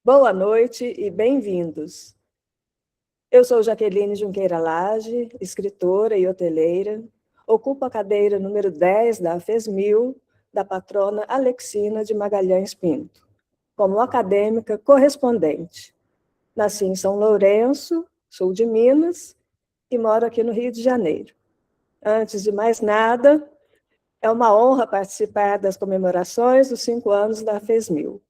boa noite e bem-vindos. Eu sou Jaqueline Junqueira Lage, escritora e hoteleira, ocupo a cadeira número 10 da FESMIL, da patrona Alexina de Magalhães Pinto, como acadêmica correspondente. Nasci em São Lourenço, sul de Minas, e moro aqui no Rio de Janeiro. Antes de mais nada, é uma honra participar das comemorações dos 5 anos da FESMIL.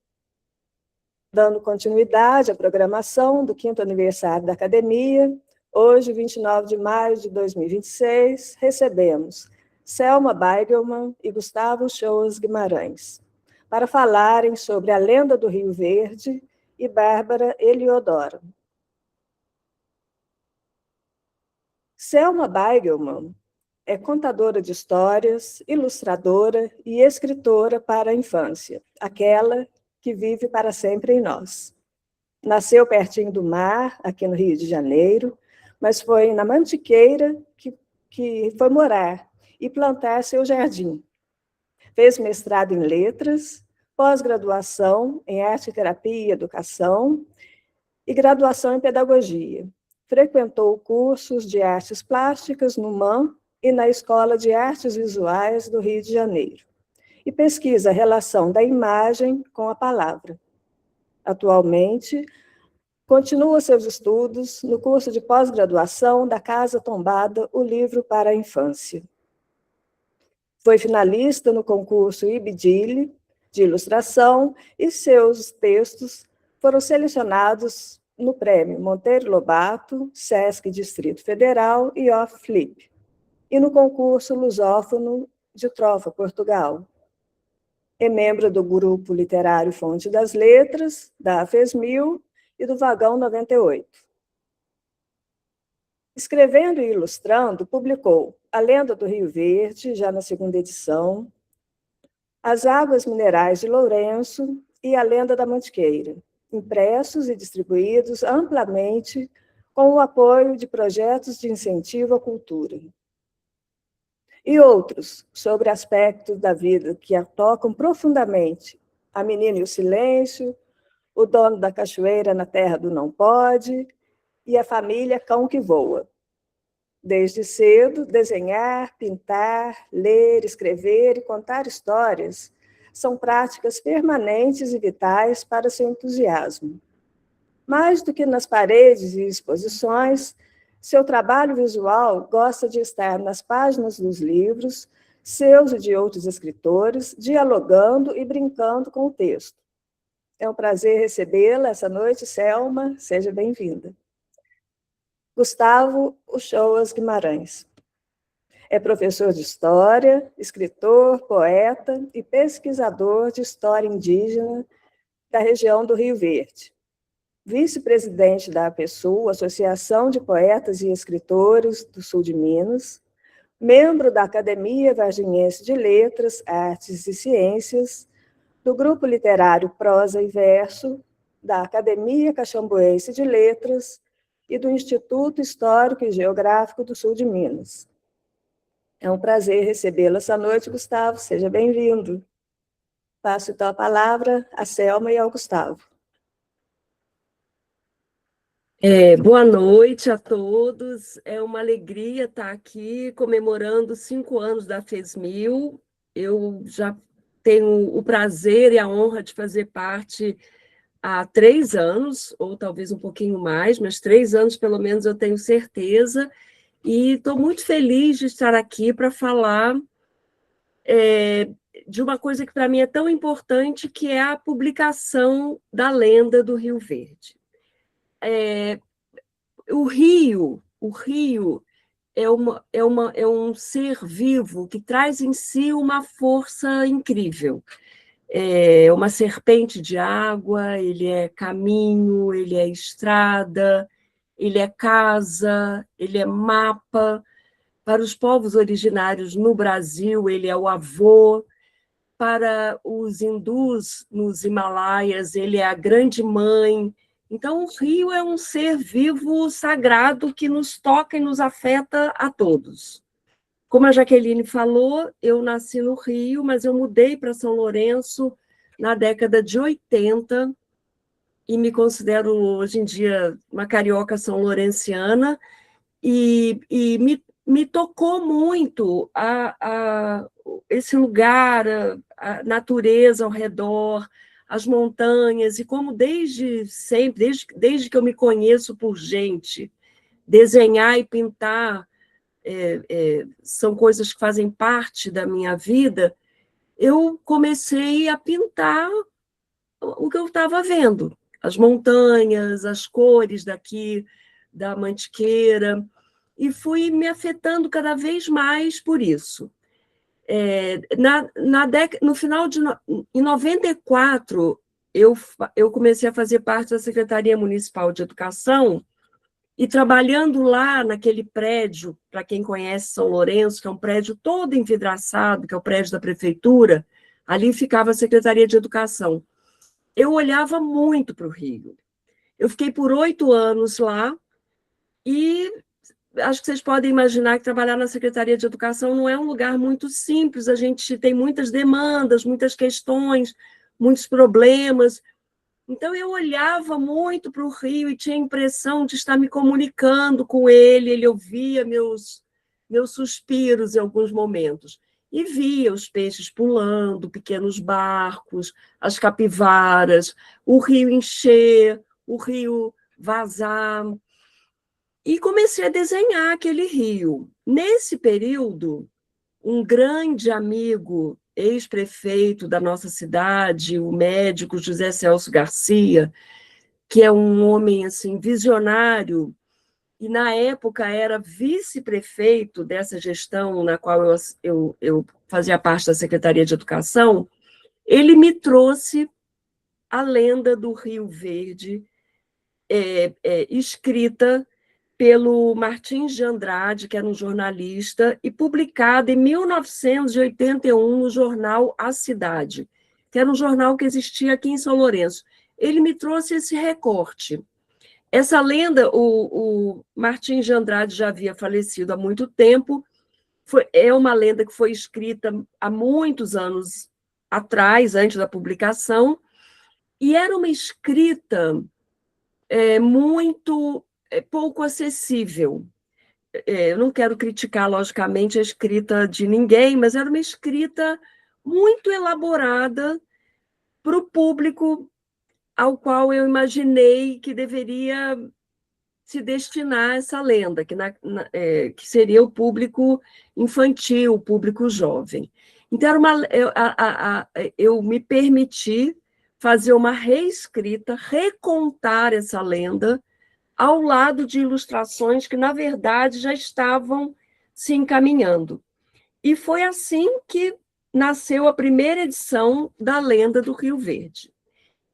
Dando continuidade à programação do 5º aniversário da Academia, hoje, 29 de maio de 2026, recebemos Selma Beigelman e Gustavo Shoas Guimarães, para falarem sobre A Lenda do Rio Verde e Bárbara Eliodoro. Selma Beigelman é contadora de histórias, ilustradora e escritora para a infância, aquela que vive para sempre em nós. Nasceu pertinho do mar, aqui no Rio de Janeiro, mas foi na Mantiqueira que foi morar e plantar seu jardim. Fez mestrado em letras, pós-graduação em arte, terapia e educação e graduação em pedagogia. Frequentou cursos de artes plásticas no MAM e na Escola de Artes Visuais do Rio de Janeiro, e pesquisa a relação da imagem com a palavra. Atualmente, continua seus estudos no curso de pós-graduação da Casa Tombada, o livro para a infância. Foi finalista no concurso IBDIL de ilustração e seus textos foram selecionados no Prêmio Monteiro Lobato, Sesc Distrito Federal e Off Flip, e no concurso lusófono de Trofa, Portugal. É membro do grupo literário Fonte das Letras, da FESMIL e do Vagão 98. Escrevendo e ilustrando, publicou A Lenda do Rio Verde, já na 2ª edição, As Águas Minerais de Lourenço e A Lenda da Mantiqueira, impressos e distribuídos amplamente com o apoio de projetos de incentivo à cultura. E outros sobre aspectos da vida que a tocam profundamente: A Menina e o Silêncio, O Dono da Cachoeira na Terra do Não Pode e A Família Cão que Voa. Desde cedo, desenhar, pintar, ler, escrever e contar histórias são práticas permanentes e vitais para seu entusiasmo. Mais do que nas paredes e exposições, seu trabalho visual gosta de estar nas páginas dos livros, seus e de outros escritores, dialogando e brincando com o texto. É um prazer recebê-la essa noite, Selma, seja bem-vinda. Gustavo Shoas Guimarães. É professor de História, escritor, poeta e pesquisador de História Indígena da região do Rio Verde. Vice-presidente da APESUL, Associação de Poetas e Escritores do Sul de Minas, membro da Academia Varginhense de Letras, Artes e Ciências, do Grupo Literário Prosa e Verso, da Academia Caxambuense de Letras e do Instituto Histórico e Geográfico do Sul de Minas. É um prazer recebê-lo essa noite, Gustavo, seja bem-vindo. Passo então a palavra à Selma e ao Gustavo. Boa noite a todos, é uma alegria estar aqui comemorando 5 anos da FESMIL. Eu já tenho o prazer e a honra de fazer parte há 3 anos, ou talvez um pouquinho mais, mas 3 anos pelo menos eu tenho certeza, e estou muito feliz de estar aqui para falar de uma coisa que para mim é tão importante, que é a publicação da Lenda do Rio Verde. O rio é um ser vivo que traz em si uma força incrível. É uma serpente de água, ele é caminho, ele é estrada, ele é casa, ele é mapa. Para os povos originários no Brasil, ele é o avô. Para os hindus nos Himalaias, ele é a grande mãe. Então, o rio é um ser vivo sagrado que nos toca e nos afeta a todos. Como a Jaqueline falou, eu nasci no Rio, mas eu mudei para São Lourenço na década de 80, e me considero, hoje em dia, uma carioca são-lourenciana, e me tocou muito esse lugar, a natureza ao redor, as montanhas, e como desde sempre, desde que eu me conheço por gente, desenhar e pintar são coisas que fazem parte da minha vida, eu comecei a pintar o que eu estava vendo, as montanhas, as cores daqui, da Mantiqueira, e fui me afetando cada vez mais por isso. No final de em 94, eu comecei a fazer parte da Secretaria Municipal de Educação, e trabalhando lá naquele prédio, para quem conhece São Lourenço, que é um prédio todo envidraçado, que é o prédio da prefeitura, ali ficava a Secretaria de Educação. Eu olhava muito para o Rio. Eu fiquei por 8 anos lá, e acho que vocês podem imaginar que trabalhar na Secretaria de Educação não é um lugar muito simples, a gente tem muitas demandas, muitas questões, muitos problemas. Então, eu olhava muito para o Rio e tinha a impressão de estar me comunicando com ele, ele ouvia meus suspiros em alguns momentos. E via os peixes pulando, pequenos barcos, as capivaras, o rio encher, o rio vazar. E comecei a desenhar aquele rio. Nesse período, um grande amigo, ex-prefeito da nossa cidade, o médico José Celso Garcia, que é um homem assim visionário, e na época era vice-prefeito dessa gestão na qual eu fazia parte da Secretaria de Educação, ele me trouxe a lenda do Rio Verde, escrita pelo Martins de Andrade, que era um jornalista, e publicada em 1981 no jornal A Cidade, que era um jornal que existia aqui em São Lourenço. Ele me trouxe esse recorte. Essa lenda, o Martins de Andrade já havia falecido há muito tempo, é uma lenda que foi escrita há muitos anos atrás, antes da publicação, e era uma escrita muito pouco acessível. Eu não quero criticar, logicamente, a escrita de ninguém, mas era uma escrita muito elaborada para o público ao qual eu imaginei que deveria se destinar essa lenda, que seria o público infantil, o público jovem. Então, eu me permiti fazer uma reescrita, recontar essa lenda, ao lado de ilustrações que, na verdade, já estavam se encaminhando. E foi assim que nasceu a primeira edição da Lenda do Rio Verde.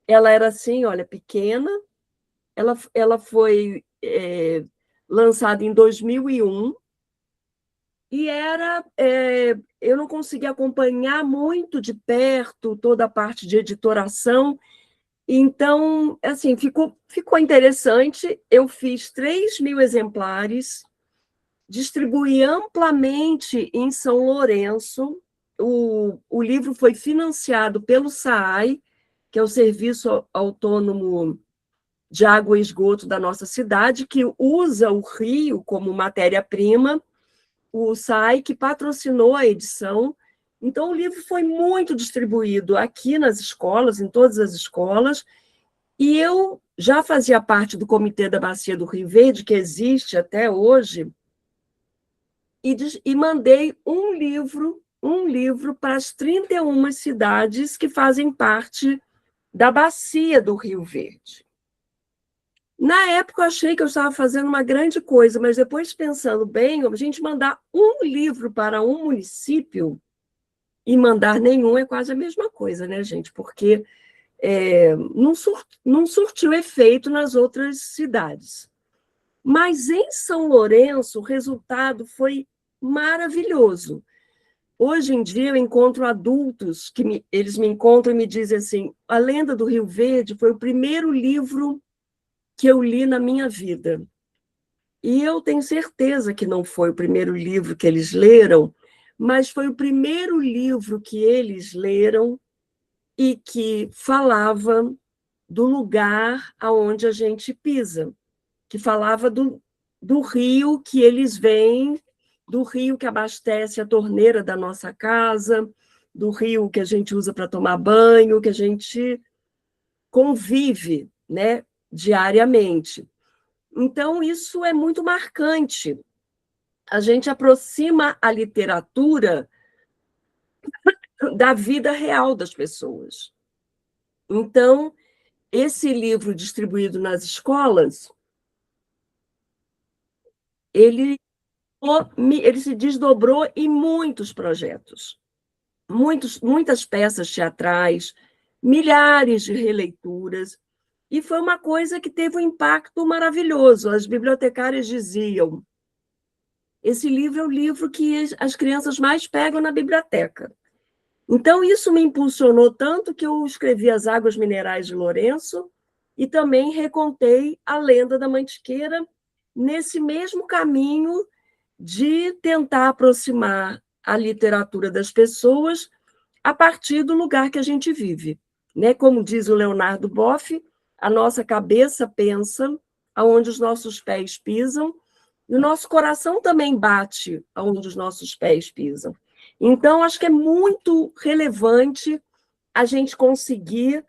Ela era assim, olha, pequena, ela foi lançada em 2001, e eu não consegui acompanhar muito de perto toda a parte de editoração. Então, assim, ficou interessante. Eu fiz 3.000 exemplares, distribuí amplamente em São Lourenço. O livro foi financiado pelo SAAI, que é o Serviço Autônomo de Água e Esgoto da nossa cidade, que usa o rio como matéria-prima, o SAAI que patrocinou a edição. Então, o livro foi muito distribuído aqui nas escolas, em todas as escolas, e eu já fazia parte do Comitê da Bacia do Rio Verde, que existe até hoje, e mandei um livro para as 31 cidades que fazem parte da Bacia do Rio Verde. Na época, eu achei que eu estava fazendo uma grande coisa, mas depois, pensando bem, a gente mandar um livro para um município e mandar nenhum é quase a mesma coisa, né, gente? Porque não surtiu efeito nas outras cidades. Mas em São Lourenço, o resultado foi maravilhoso. Hoje em dia, eu encontro adultos que eles me encontram e me dizem assim: A Lenda do Rio Verde foi o primeiro livro que eu li na minha vida. E eu tenho certeza que não foi o primeiro livro que eles leram, mas foi o primeiro livro que eles leram e que falava do lugar aonde a gente pisa, que falava do rio que eles vêm, do rio que abastece a torneira da nossa casa, do rio que a gente usa para tomar banho, que a gente convive, né, diariamente. Então, isso é muito marcante. A gente aproxima a literatura da vida real das pessoas. Então, esse livro distribuído nas escolas, ele, ele se desdobrou em muitos projetos, muitas peças teatrais, milhares de releituras, e foi uma coisa que teve um impacto maravilhoso. As bibliotecárias diziam: esse livro é o livro que as crianças mais pegam na biblioteca. Então, isso me impulsionou tanto que eu escrevi As Águas Minerais de Lourenço e também recontei A Lenda da Mantiqueira, nesse mesmo caminho de tentar aproximar a literatura das pessoas a partir do lugar que a gente vive. Né? Como diz o Leonardo Boff, a nossa cabeça pensa aonde os nossos pés pisam, e o nosso coração também bate aonde os nossos pés pisam. Então, acho que é muito relevante a gente conseguir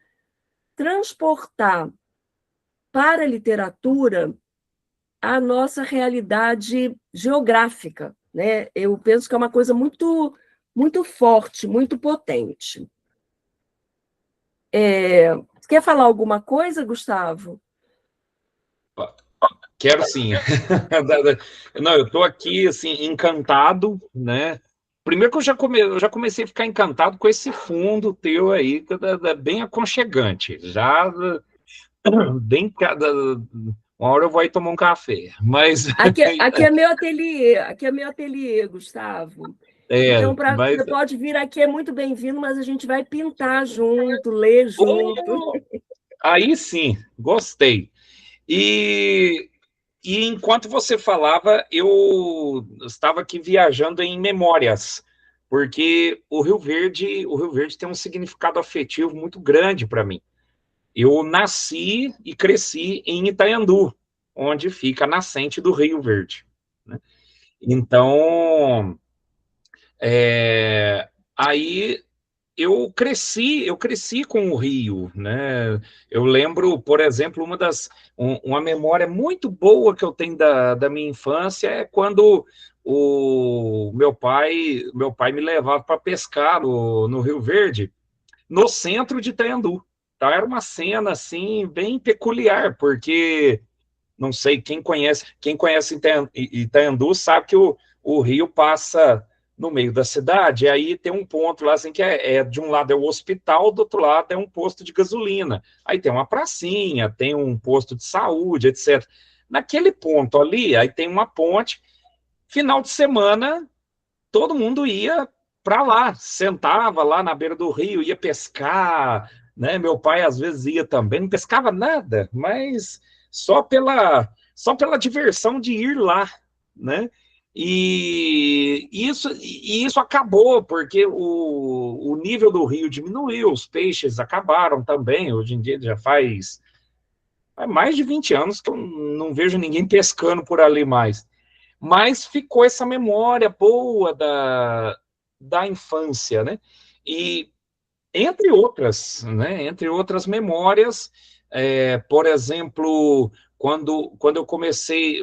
transportar para a literatura a nossa realidade geográfica, né? Eu penso que é uma coisa muito, muito forte, muito potente. Quer falar alguma coisa, Gustavo? Quero sim. Não, eu estou aqui assim encantado, né? Primeiro que eu já comecei a ficar encantado com esse fundo teu aí, que é bem aconchegante. Já bem uma hora eu vou aí tomar um café, mas Aqui é meu ateliê, Gustavo. Então, mas você pode vir aqui, é muito bem-vindo, mas a gente vai pintar junto, ler junto. Aí sim, gostei. E enquanto você falava, eu estava aqui viajando em memórias, porque o Rio Verde tem um significado afetivo muito grande para mim. Eu nasci e cresci em Itaiandu, onde fica a nascente do Rio Verde, né? Então, aí eu cresci com o Rio, né? Eu lembro, por exemplo, uma memória muito boa que eu tenho da minha infância é quando o meu pai me levava para pescar no Rio Verde, no centro de Itaiandu. Então, era uma cena assim bem peculiar, porque não sei, quem conhece Itaiandu sabe que o rio passa no meio da cidade, e aí tem um ponto lá assim que de um lado é o hospital, do outro lado é um posto de gasolina. Aí tem uma pracinha, tem um posto de saúde, etc. Naquele ponto ali, aí tem uma ponte. Final de semana, todo mundo ia para lá, sentava lá na beira do rio, ia pescar, né? Meu pai às vezes ia também, não pescava nada, mas só pela diversão de ir lá, né? E isso acabou, porque o nível do rio diminuiu, os peixes acabaram também. Hoje em dia já faz mais de 20 anos que eu não vejo ninguém pescando por ali mais. Mas ficou essa memória boa da infância, né? E entre outras memórias, por exemplo, quando eu comecei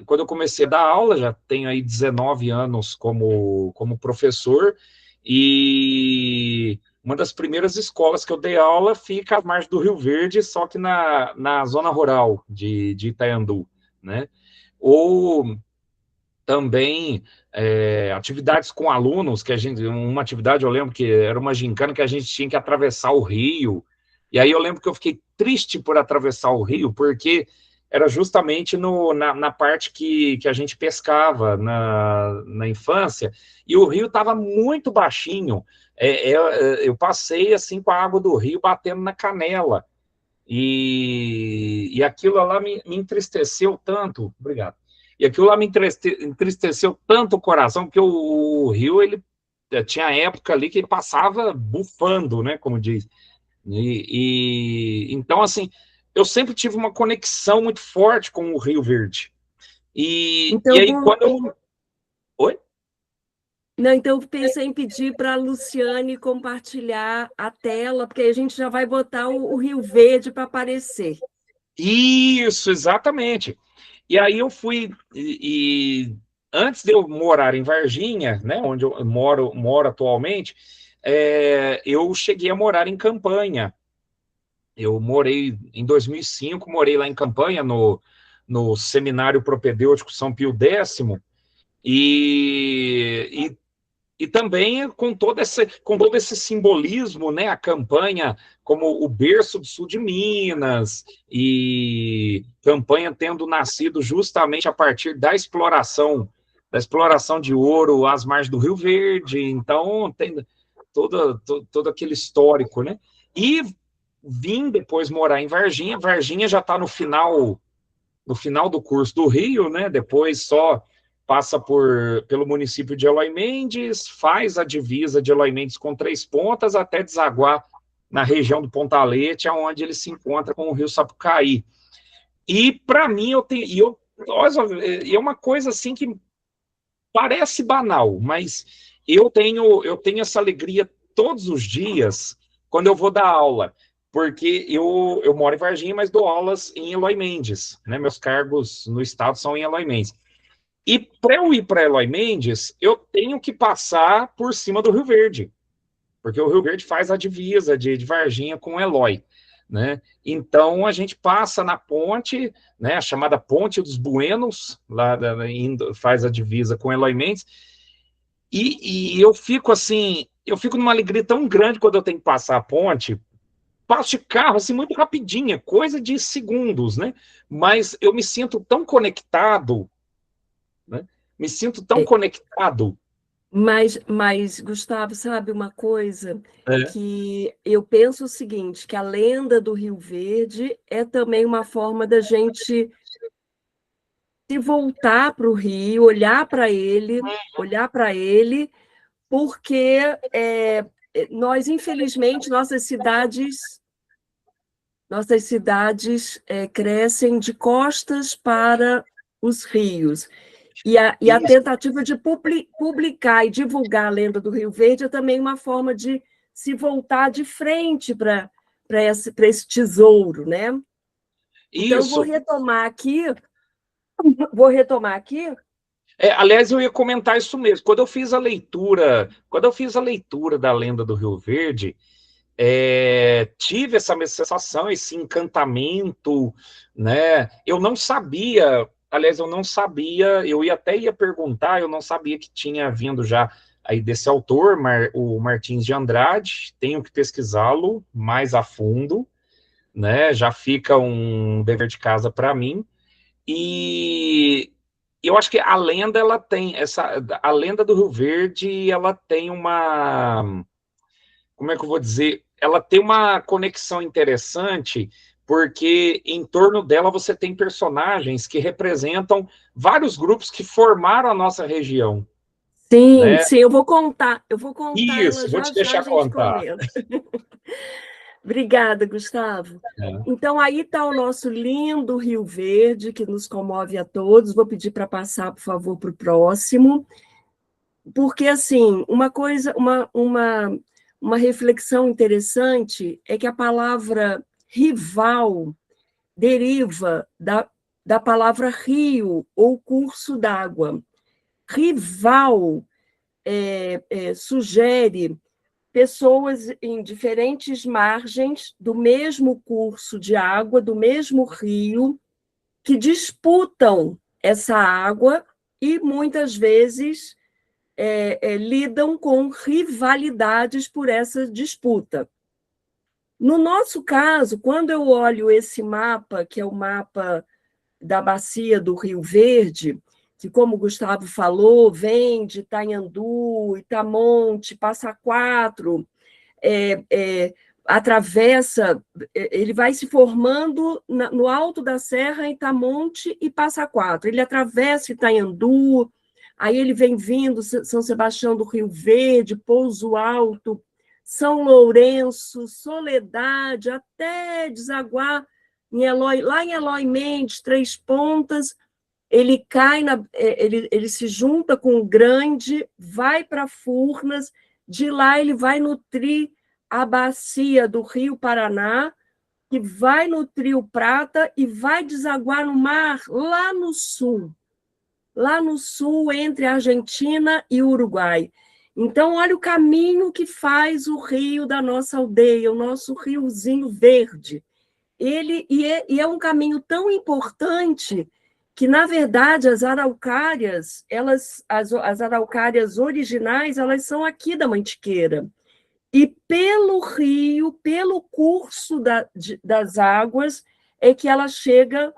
a dar aula, já tenho aí 19 anos como professor, e uma das primeiras escolas que eu dei aula fica à margem do Rio Verde, só que na zona rural de Itaiandu, né? Ou também atividades com alunos, uma atividade eu lembro que era uma gincana que a gente tinha que atravessar o rio, e aí eu lembro que eu fiquei triste por atravessar o rio, porque era justamente na parte que a gente pescava na infância, e o rio estava muito baixinho. Eu passei assim com a água do rio batendo na canela, e aquilo lá me entristeceu tanto. Obrigado. E aquilo lá me entristeceu tanto o coração, porque o rio, ele tinha época ali que ele passava bufando, né, como diz. Então, assim, eu sempre tive uma conexão muito forte com o Rio Verde. E Então, aí, quando eu... Oi? não, então eu pensei em pedir para a Luciane compartilhar a tela, porque aí a gente já vai botar o Rio Verde para aparecer. Isso, exatamente. E aí eu fui, antes de eu morar em Varginha, né, onde eu moro atualmente, eu cheguei a morar em Campanha. Eu morei, em 2005, morei lá em Campanha, no Seminário Propedêutico São Pio X, e também com todo esse simbolismo, né, a Campanha como o berço do sul de Minas, e Campanha tendo nascido justamente a partir da exploração de ouro às margens do Rio Verde, então tem todo aquele histórico, né? E vim depois morar em Varginha. Varginha já está no final do curso do Rio, né? Depois só passa pelo município de Eloy Mendes, faz a divisa de Eloy Mendes com Três Pontas até desaguar na região do Pontalete, onde ele se encontra com o Rio Sapucaí. E para mim é uma coisa assim que parece banal, mas eu tenho essa alegria todos os dias quando eu vou dar aula, porque eu moro em Varginha, mas dou aulas em Eloy Mendes, né? Meus cargos no estado são em Eloy Mendes. E para eu ir para Eloy Mendes, eu tenho que passar por cima do Rio Verde, porque o Rio Verde faz a divisa de Varginha com Eloy, né? Então a gente passa na ponte, né, a chamada Ponte dos Buenos, faz a divisa com Eloy Mendes, e eu fico assim, eu fico numa alegria tão grande quando eu tenho que passar a ponte. Passo de carro, assim, muito rapidinha, coisa de segundos, né? Mas eu me sinto tão conectado, né? Me sinto tão conectado. Mas, Gustavo, sabe uma coisa É. que eu penso o seguinte, que a lenda do Rio Verde é também uma forma da gente se voltar para o Rio, olhar para ele, porque nós, infelizmente, nossas cidades crescem de costas para os rios. E a Isso, tentativa de publicar e divulgar a lenda do Rio Verde é também uma forma de se voltar de frente para esse tesouro, né? Então, eu isso. vou retomar aqui. Aliás, eu ia comentar isso mesmo. Quando eu fiz a leitura da lenda do Rio Verde, tive essa mesma sensação, esse encantamento, né? Eu não sabia, aliás, eu não sabia, até ia perguntar, eu não sabia que tinha vindo já aí desse autor, o Martins de Andrade. Tenho que pesquisá-lo mais a fundo, né? Já fica um dever de casa para mim. E eu acho que a lenda do Rio Verde, ela tem como é que eu vou dizer? Ela tem uma conexão interessante, porque em torno dela você tem personagens que representam vários grupos que formaram a nossa região, Sim, né? sim, eu vou contar ela Isso, vou já te já, a deixar gente contar. comenta. Obrigada, Gustavo. É. Então, aí está o nosso lindo Rio Verde, que nos comove a todos. Vou pedir para passar, por favor, para o próximo. Porque, assim, uma reflexão interessante é que a palavra rival deriva da palavra rio ou curso d'água. Rival sugere pessoas em diferentes margens do mesmo curso de água, do mesmo rio, que disputam essa água e muitas vezes lidam com rivalidades por essa disputa. No nosso caso, quando eu olho esse mapa, que é o mapa da bacia do Rio Verde, que, como o Gustavo falou, vem de Itanhandu, Itamonte, Passa Quatro, atravessa, ele vai se formando no alto da serra, Itamonte e Passa Quatro. Ele atravessa Itanhandu, aí ele vem vindo São Sebastião do Rio Verde, Pouso Alto, São Lourenço, Soledade, até desaguar em Eloy, lá em Eloy Mendes, Três Pontas, ele cai, ele se junta com o Grande, vai para Furnas, de lá ele vai nutrir a bacia do Rio Paraná, que vai nutrir o Prata e vai desaguar no mar lá no sul, entre a Argentina e o Uruguai. Então, olha o caminho que faz o rio da nossa aldeia, o nosso riozinho verde. E é um caminho tão importante que, na verdade, as araucárias, as araucárias originais, elas são aqui da Mantiqueira. E pelo rio, pelo curso das águas, é que ela chega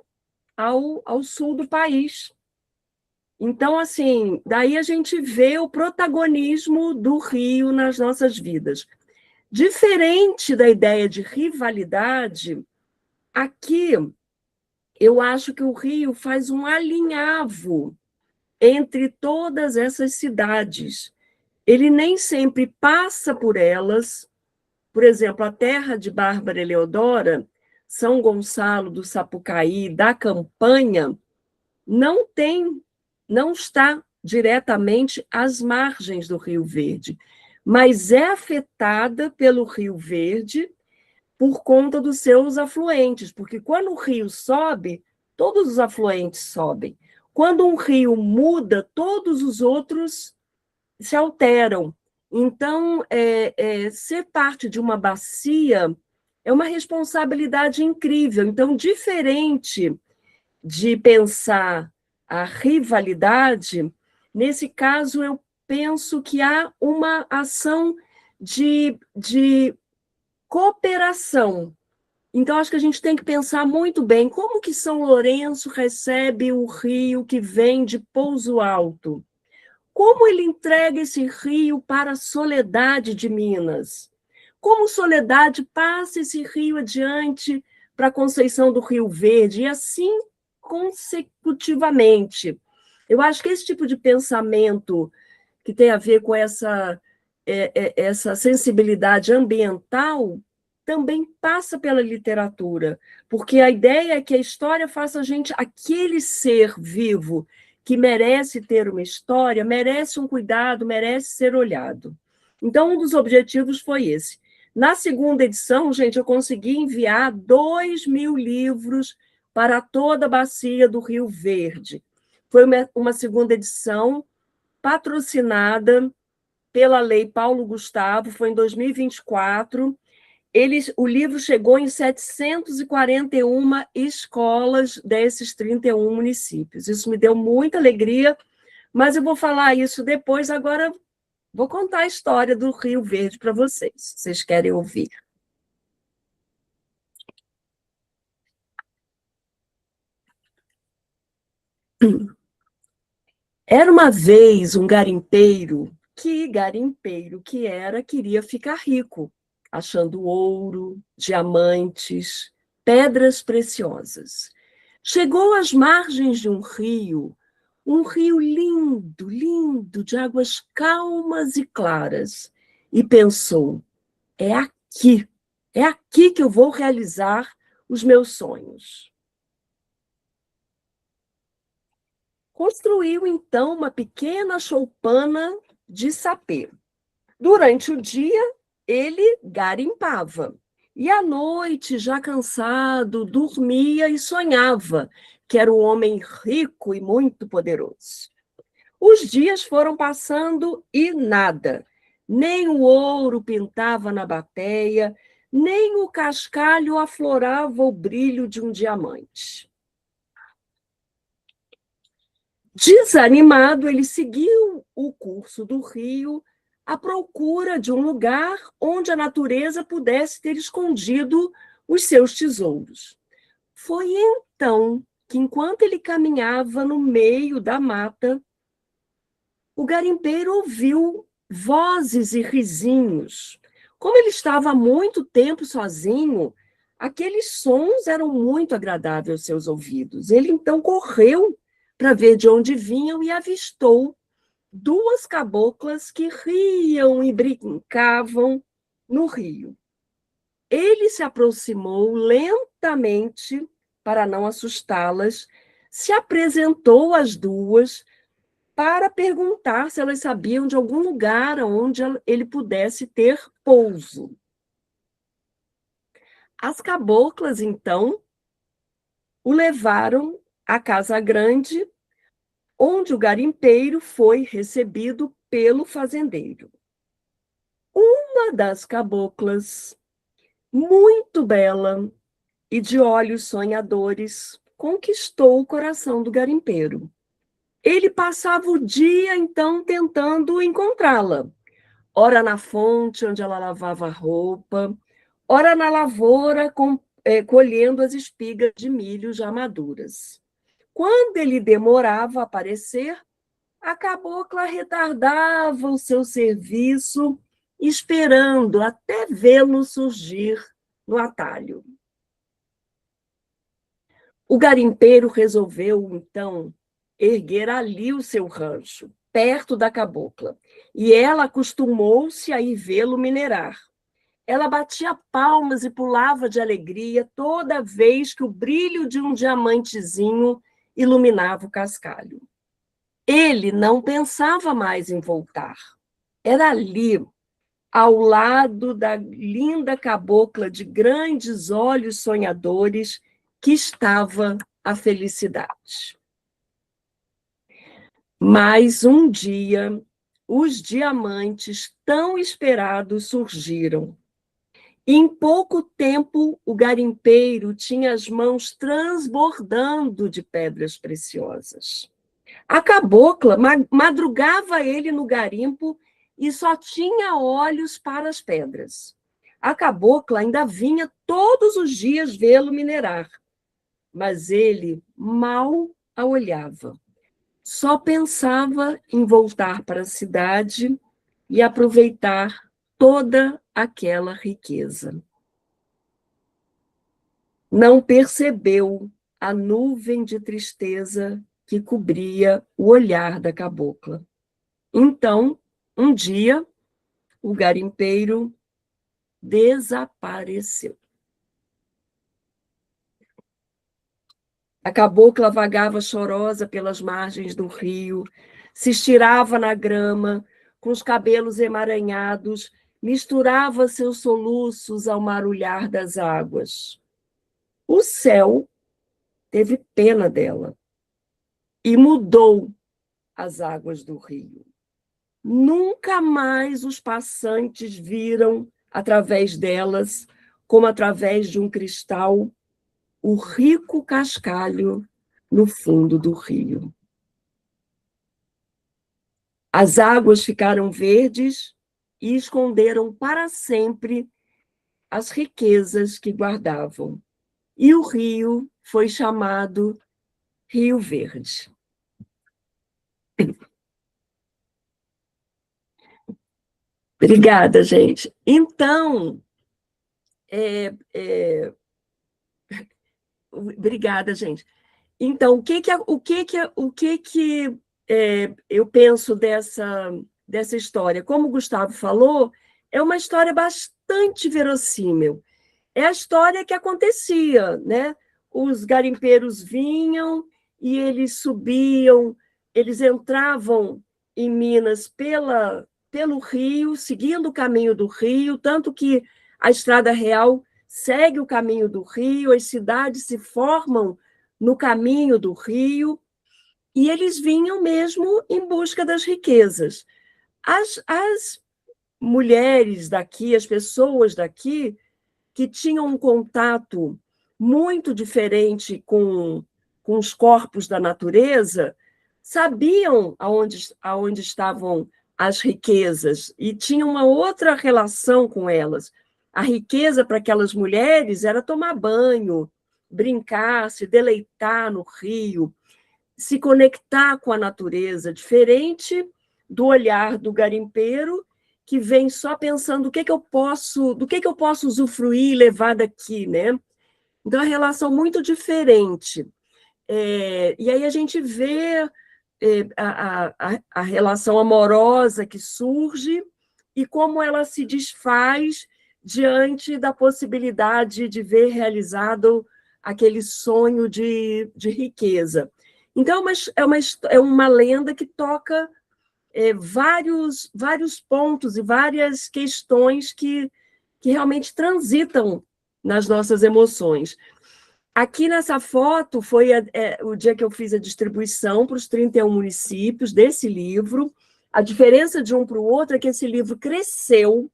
ao sul do país. Então, assim, daí a gente vê o protagonismo do rio nas nossas vidas. Diferente da ideia de rivalidade, aqui eu acho que o rio faz um alinhavo entre todas essas cidades. Ele nem sempre passa por elas. Por exemplo, a terra de Bárbara Eleodora, São Gonçalo do Sapucaí, da Campanha, não está diretamente às margens do Rio Verde, mas é afetada pelo Rio Verde por conta dos seus afluentes, porque quando o rio sobe, todos os afluentes sobem. Quando um rio muda, todos os outros se alteram. Então, ser parte de uma bacia é uma responsabilidade incrível. Então, diferente de pensar a rivalidade, nesse caso, eu penso que há uma ação de cooperação. Então, acho que a gente tem que pensar muito bem como que São Lourenço recebe o rio que vem de Pouso Alto. Como ele entrega esse rio para a Soledade de Minas? Como Soledade passa esse rio adiante para a Conceição do Rio Verde? E assim consecutivamente. Eu acho que esse tipo de pensamento que tem a ver com essa sensibilidade ambiental também passa pela literatura, porque a ideia é que a história faça a gente, aquele ser vivo que merece ter uma história, merece um cuidado, merece ser olhado. Então, um dos objetivos foi esse. Na segunda edição, gente, eu consegui enviar 2.000 livros para toda a bacia do Rio Verde. Foi uma segunda edição patrocinada pela Lei Paulo Gustavo, foi em 2024. O livro chegou em 741 escolas desses 31 municípios. Isso me deu muita alegria, mas eu vou falar isso depois. Agora, vou contar a história do Rio Verde para vocês, se vocês querem ouvir. Era uma vez um garimpeiro que era, queria ficar rico, achando ouro, diamantes, pedras preciosas. Chegou às margens de um rio lindo, lindo, de águas calmas e claras, e pensou, é aqui que eu vou realizar os meus sonhos. Construiu, então, uma pequena choupana de sapê. Durante o dia, ele garimpava. E à noite, já cansado, dormia e sonhava que era um homem rico e muito poderoso. Os dias foram passando e nada. Nem o ouro pintava na bateia, nem o cascalho aflorava o brilho de um diamante. Desanimado, ele seguiu o curso do rio à procura de um lugar onde a natureza pudesse ter escondido os seus tesouros. Foi então que, enquanto ele caminhava no meio da mata, o garimpeiro ouviu vozes e risinhos. Como ele estava há muito tempo sozinho, aqueles sons eram muito agradáveis aos seus ouvidos. Ele então correu para ver de onde vinham e avistou 2 caboclas que riam e brincavam no rio. Ele se aproximou lentamente para não assustá-las, se apresentou às duas para perguntar se elas sabiam de algum lugar onde ele pudesse ter pouso. As caboclas, então, o levaram à casa grande, onde o garimpeiro foi recebido pelo fazendeiro. Uma das caboclas, muito bela e de olhos sonhadores, conquistou o coração do garimpeiro. Ele passava o dia, então, tentando encontrá-la. Ora na fonte onde ela lavava a roupa, ora na lavoura colhendo as espigas de milho já maduras. Quando ele demorava a aparecer, a cabocla retardava o seu serviço, esperando até vê-lo surgir no atalho. O garimpeiro resolveu, então, erguer ali o seu rancho, perto da cabocla, e ela acostumou-se a ir vê-lo minerar. Ela batia palmas e pulava de alegria toda vez que o brilho de um diamantezinho iluminava o cascalho. Ele não pensava mais em voltar. Era ali, ao lado da linda cabocla de grandes olhos sonhadores, que estava a felicidade. Mas um dia, os diamantes tão esperados surgiram. Em pouco tempo, o garimpeiro tinha as mãos transbordando de pedras preciosas. A cabocla madrugava ele no garimpo e só tinha olhos para as pedras. A cabocla ainda vinha todos os dias vê-lo minerar, mas ele mal a olhava. Só pensava em voltar para a cidade e aproveitar toda aquela riqueza. Não percebeu a nuvem de tristeza que cobria o olhar da cabocla. Então, um dia, o garimpeiro desapareceu. A cabocla vagava chorosa pelas margens do rio, se estirava na grama, com os cabelos emaranhados, misturava seus soluços ao marulhar das águas. O céu teve pena dela e mudou as águas do rio. Nunca mais os passantes viram, através delas, como através de um cristal, o rico cascalho no fundo do rio. As águas ficaram verdes e esconderam para sempre as riquezas que guardavam. E o rio foi chamado Rio Verde. Obrigada, gente. Então, obrigada, gente. Então, eu penso dessa história? Como o Gustavo falou, é uma história bastante verossímil. É a história que acontecia, né? Os garimpeiros vinham e eles subiam, eles entravam em Minas pelo rio, seguindo o caminho do rio, tanto que a Estrada Real segue o caminho do rio, as cidades se formam no caminho do rio, e eles vinham mesmo em busca das riquezas. As mulheres daqui, as pessoas daqui, que tinham um contato muito diferente com os corpos da natureza, sabiam aonde estavam as riquezas e tinham uma outra relação com elas. A riqueza para aquelas mulheres era tomar banho, brincar, se deleitar no rio, se conectar com a natureza, diferente do olhar do garimpeiro, que vem só pensando do que eu posso usufruir e levar daqui, né? Então, é uma relação muito diferente. E aí a gente vê a relação amorosa que surge e como ela se desfaz diante da possibilidade de ver realizado aquele sonho de riqueza. Então, é uma lenda que toca vários pontos e várias questões que realmente transitam nas nossas emoções. Aqui nessa foto foi o dia que eu fiz a distribuição para os 31 municípios desse livro. A diferença de um para o outro é que esse livro cresceu.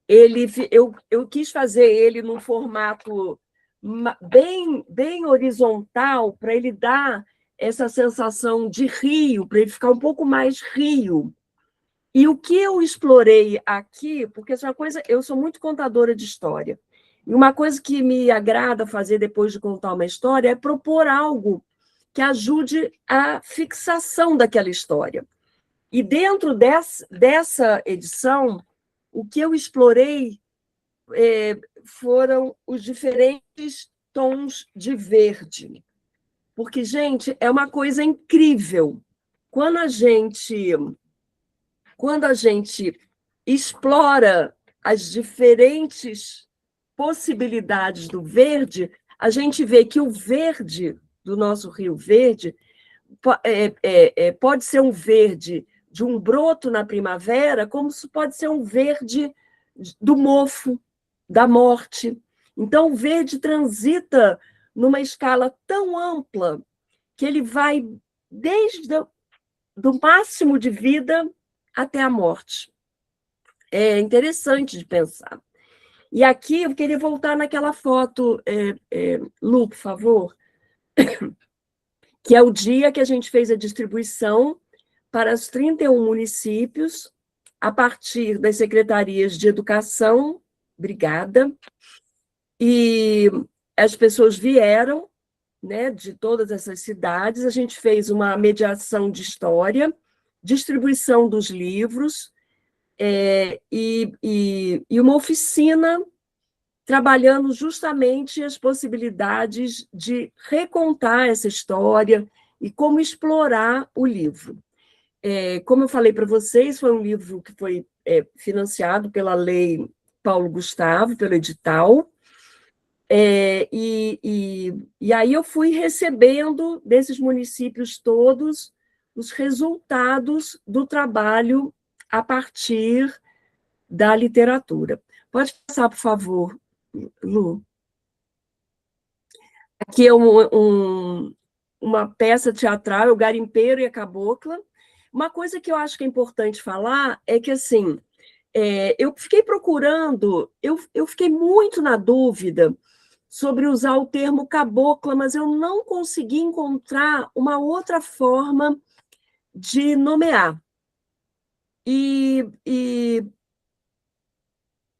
Eu quis fazer ele num formato bem horizontal, para ele dar essa sensação de rio, para ele ficar um pouco mais rio. E o que eu explorei aqui, porque essa coisa, eu sou muito contadora de história, e uma coisa que me agrada fazer depois de contar uma história é propor algo que ajude a fixação daquela história. E dentro dessa edição, o que eu explorei foram os diferentes tons de verde. Porque, gente, é uma coisa incrível. Quando a gente explora as diferentes possibilidades do verde, a gente vê que o verde do nosso Rio Verde pode ser um verde de um broto na primavera, como pode ser um verde do mofo, da morte. Então, o verde transita numa escala tão ampla que ele vai desde do máximo de vida até a morte. É interessante de pensar. E aqui eu queria voltar naquela foto, Lu, por favor, que é o dia que a gente fez a distribuição para os 31 municípios, a partir das secretarias de educação, obrigada, e as pessoas vieram, né, de todas essas cidades, a gente fez uma mediação de história, distribuição dos livros, e uma oficina trabalhando justamente as possibilidades de recontar essa história e como explorar o livro. Como eu falei para vocês, foi um livro que foi financiado pela Lei Paulo Gustavo, pelo edital, e aí eu fui recebendo desses municípios todos os resultados do trabalho a partir da literatura. Pode passar, por favor, Lu. Aqui é uma peça teatral, O Garimpeiro e a Cabocla. Uma coisa que eu acho que é importante falar é que, assim, eu fiquei procurando, eu fiquei muito na dúvida sobre usar o termo cabocla, mas eu não consegui encontrar uma outra forma de nomear. E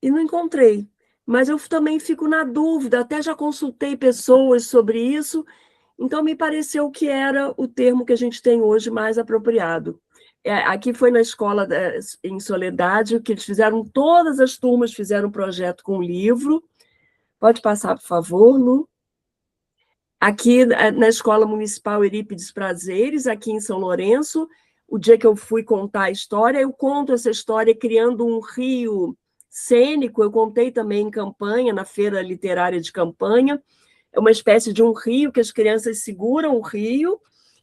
não encontrei. Mas eu também fico na dúvida, até já consultei pessoas sobre isso, então me pareceu que era o termo que a gente tem hoje mais apropriado. Aqui foi na escola em Soledade, que eles fizeram, todas as turmas fizeram um projeto com um livro. Pode passar, por favor, Lu. Aqui na Escola Municipal Eurípides Prazeres, aqui em São Lourenço, o dia que eu fui contar a história, eu conto essa história criando um rio cênico, eu contei também em campanha, na feira literária de campanha, é uma espécie de um rio que as crianças seguram o rio,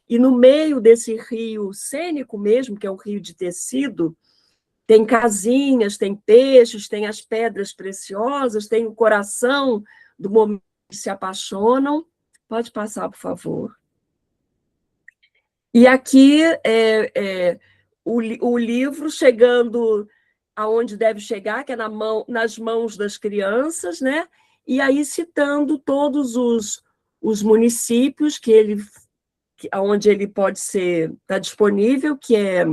e no meio desse rio cênico mesmo, que é um rio de tecido, tem casinhas, tem peixes, tem as pedras preciosas, tem o coração do momento que se apaixonam. Pode passar, por favor. E aqui o livro chegando aonde deve chegar, que é nas mãos das crianças, né? E aí citando todos os municípios onde ele pode está disponível, que é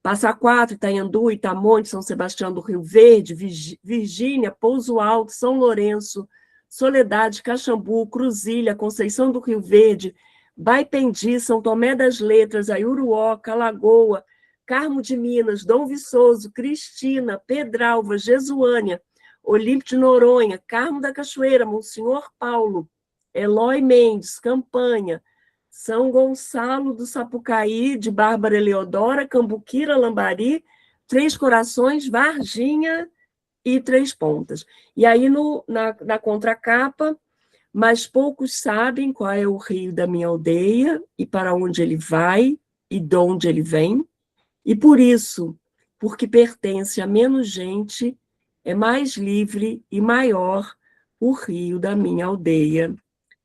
Passa Quatro, Itanhandu, Itamonte, São Sebastião do Rio Verde, Virgínia, Pouso Alto, São Lourenço, Soledade, Caxambu, Cruzilha, Conceição do Rio Verde, Baipendi, São Tomé das Letras, Aiuruoca, Alagoa, Carmo de Minas, Dom Viçoso, Cristina, Pedralva, Jesuânia, Olímpio de Noronha, Carmo da Cachoeira, Monsenhor Paulo, Eloy Mendes, Campanha, São Gonçalo do Sapucaí, de Bárbara Eleodora, Cambuquira, Lambari, Três Corações, Varginha e 3 pontas. E aí, na contracapa, mas poucos sabem qual é o rio da minha aldeia e para onde ele vai e de onde ele vem. E por isso, porque pertence a menos gente, é mais livre e maior o rio da minha aldeia.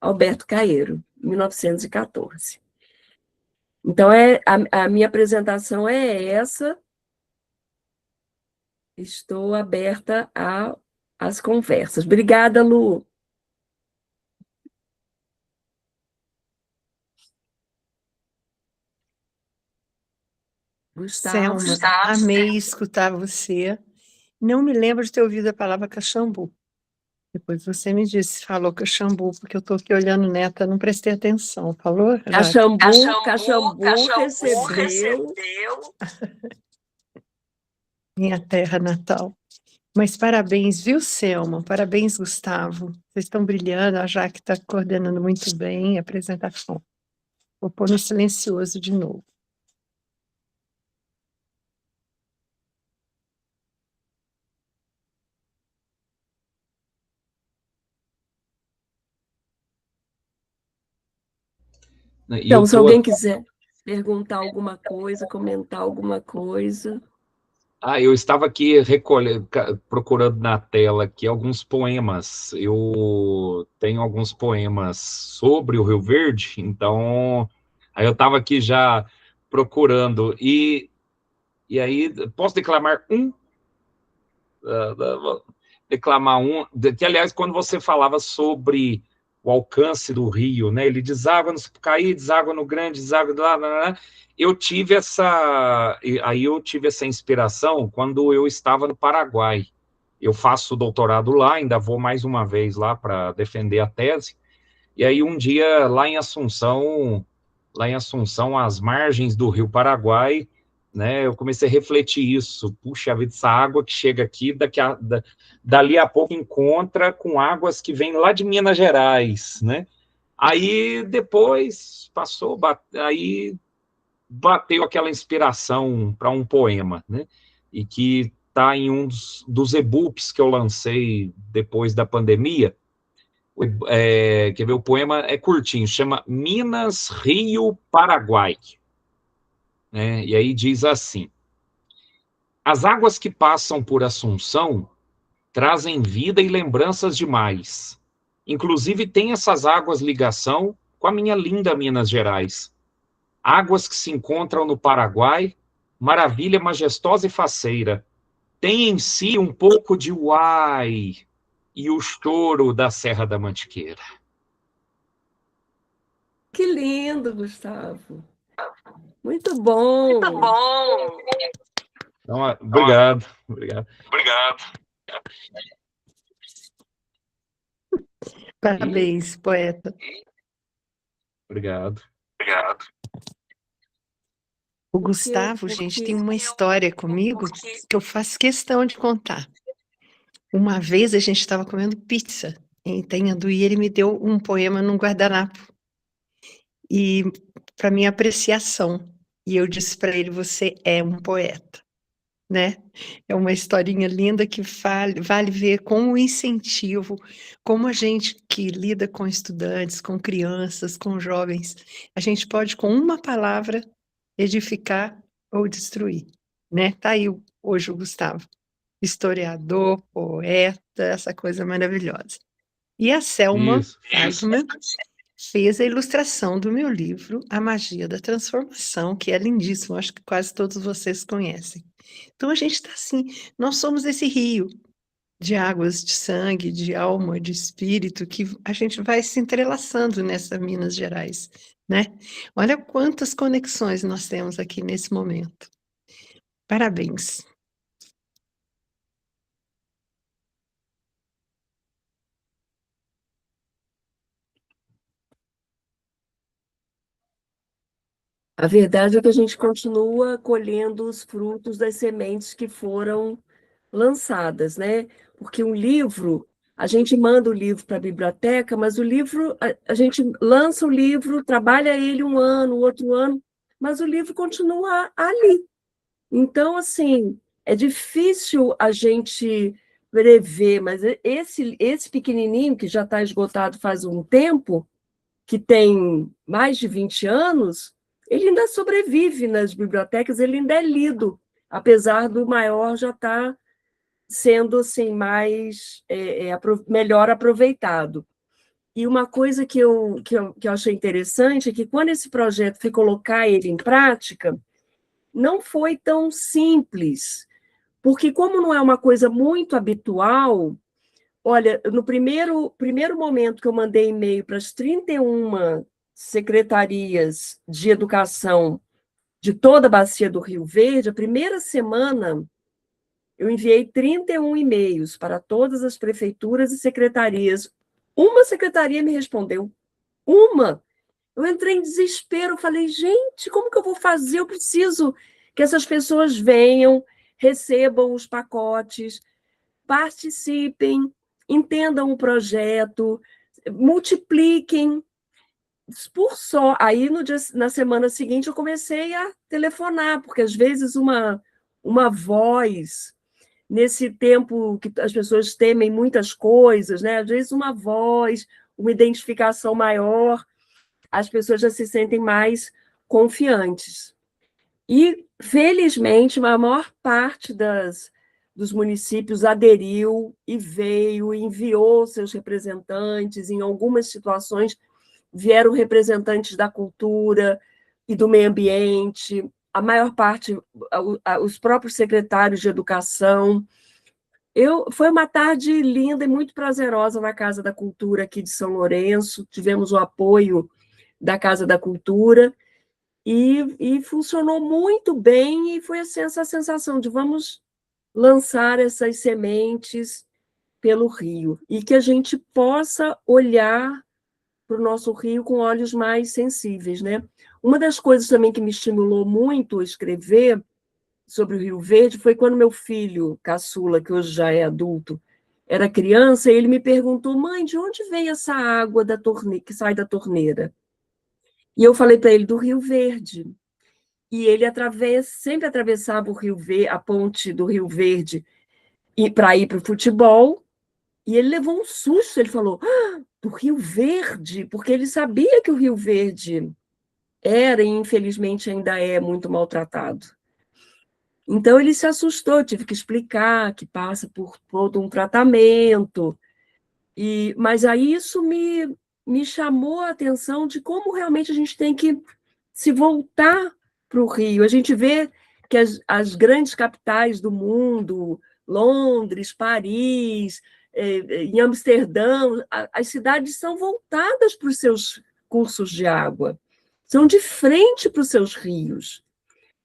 Alberto Caeiro, 1914. Então, a minha apresentação é essa. Estou aberta às conversas. Obrigada, Lu. Gustavo. Selma, amei escutar você. Não me lembro de ter ouvido a palavra caxambu. Depois você me disse, falou caxambu, porque eu estou aqui olhando neta, não prestei atenção. Falou? Caxambu recebeu Minha terra natal. Mas parabéns, viu, Selma? Parabéns, Gustavo. Vocês estão brilhando, a Jaque está coordenando muito bem a apresentação. Vou pôr no silencioso de novo. Então, se alguém quiser perguntar alguma coisa, comentar alguma coisa. Eu estava aqui procurando na tela aqui alguns poemas. Eu tenho alguns poemas sobre o Rio Verde, então aí eu estava aqui já procurando. E aí, posso declamar um? Declamar um, que aliás, quando você falava sobre o alcance do rio, né? Ele deságua no Sapucaí, deságua no Grande, deságua lá. Eu tive essa inspiração quando eu estava no Paraguai. Eu faço doutorado lá, ainda vou mais uma vez lá para defender a tese. E aí um dia lá em Assunção, às margens do Rio Paraguai, né, eu comecei a refletir isso. Puxa vida, essa água que chega aqui, dali a pouco encontra com águas que vêm lá de Minas Gerais, né? Aí depois aí bateu aquela inspiração para um poema, né? E que está em um dos e-books que eu lancei depois da pandemia. Quer ver, o poema é curtinho, chama Minas, Rio, Paraguai. E aí diz assim: as águas que passam por Assunção trazem vida e lembranças demais. Inclusive tem essas águas ligação com a minha linda Minas Gerais. Águas que se encontram no Paraguai, maravilha majestosa e faceira. Tem em si um pouco de uai e o choro da Serra da Mantiqueira. Que lindo, Gustavo. Muito bom. Muito bom. Então, obrigado. Parabéns, poeta. Obrigado. O Gustavo, gente, tem uma história comigo que eu faço questão de contar. Uma vez a gente estava comendo pizza em Itanhandu e ele me deu um poema num guardanapo. E para minha apreciação. E eu disse para ele, você é um poeta, né? É uma historinha linda que vale ver como o incentivo, como a gente que lida com estudantes, com crianças, com jovens, a gente pode, com uma palavra, edificar ou destruir, né? Tá aí hoje o Gustavo, historiador, poeta, essa coisa maravilhosa. E a Selma Feigman fez a ilustração do meu livro, A Magia da Transformação, que é lindíssimo, acho que quase todos vocês conhecem. Então a gente está assim, nós somos esse rio de águas, de sangue, de alma, de espírito, que a gente vai se entrelaçando nessa Minas Gerais, né? Olha quantas conexões nós temos aqui nesse momento. Parabéns. A verdade é que a gente continua colhendo os frutos das sementes que foram lançadas, né? Porque um livro, a gente manda o livro para a biblioteca, mas o livro, a gente lança o livro, trabalha ele um ano, outro ano, mas o livro continua ali. Então, assim, é difícil a gente prever, mas esse pequenininho, que já está esgotado faz um tempo, que tem mais de 20 anos, ele ainda sobrevive nas bibliotecas, ele ainda é lido, apesar do maior já estar sendo assim, melhor aproveitado. E uma coisa que eu achei interessante é que, quando esse projeto foi colocar ele em prática, não foi tão simples, porque, como não é uma coisa muito habitual, olha, no primeiro momento que eu mandei e-mail para as 31 secretarias de educação de toda a bacia do Rio Verde, a primeira semana eu enviei 31 e-mails para todas as prefeituras e secretarias. Uma secretaria me respondeu. Uma! Eu entrei em desespero, falei, gente, como que eu vou fazer? Eu preciso que essas pessoas venham, recebam os pacotes, participem, entendam o projeto, multipliquem. Aí, na semana seguinte, eu comecei a telefonar, porque, às vezes, uma voz, nesse tempo que as pessoas temem muitas coisas, né? Às vezes, uma voz, uma identificação maior, as pessoas já se sentem mais confiantes. E, felizmente, a maior parte dos municípios aderiu e veio, enviou seus representantes. Em algumas situações, vieram representantes da cultura e do meio ambiente, a maior parte, os próprios secretários de educação. Foi uma tarde linda e muito prazerosa na Casa da Cultura aqui de São Lourenço, tivemos o apoio da Casa da Cultura, e funcionou muito bem, e foi assim, essa sensação de vamos lançar essas sementes pelo Rio, e que a gente possa olhar para o nosso Rio com olhos mais sensíveis, né? Uma das coisas também que me estimulou muito a escrever sobre o Rio Verde foi quando meu filho caçula, que hoje já é adulto, era criança, e ele me perguntou, mãe, de onde vem essa água que sai da torneira? E eu falei para ele, do Rio Verde. E ele sempre atravessava o Rio Verde, a ponte do Rio Verde, para ir para o futebol, e ele levou um susto, ele falou, do Rio Verde, porque ele sabia que o Rio Verde era, e infelizmente ainda é, muito maltratado. Então ele se assustou, eu tive que explicar que passa por todo um tratamento, mas aí isso me chamou a atenção de como realmente a gente tem que se voltar para o Rio. A gente vê que as grandes capitais do mundo, Londres, Paris, em Amsterdã, as cidades são voltadas para os seus cursos de água, são de frente para os seus rios.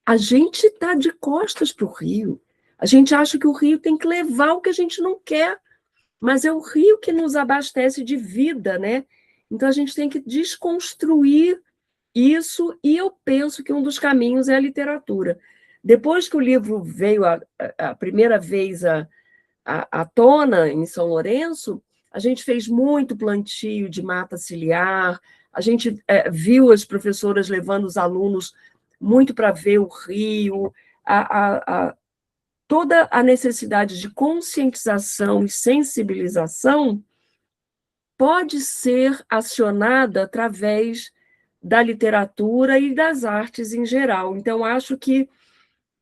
A gente está de costas para o Rio. A gente acha que o Rio tem que levar o que a gente não quer, mas é o Rio que nos abastece de vida, né? Então, a gente tem que desconstruir isso, e eu penso que um dos caminhos é a literatura. Depois que o livro veio a primeira vez à tona em São Lourenço, a gente fez muito plantio de mata ciliar, a gente viu as professoras levando os alunos muito para ver o Rio, toda a necessidade de conscientização e sensibilização pode ser acionada através da literatura e das artes em geral. Então, acho que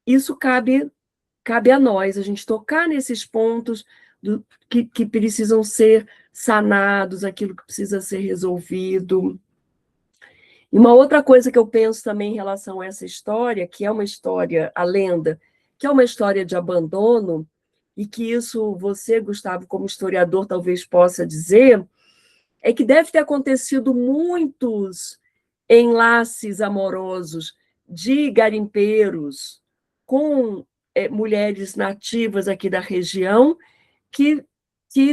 isso cabe a nós, a gente tocar nesses pontos que precisam ser sanados, aquilo que precisa ser resolvido. E uma outra coisa que eu penso também em relação a essa história, que é uma história, a lenda, que é uma história de abandono, e que isso você, Gustavo, como historiador, talvez possa dizer, é que deve ter acontecido muitos enlaces amorosos de garimpeiros com mulheres nativas aqui da região, que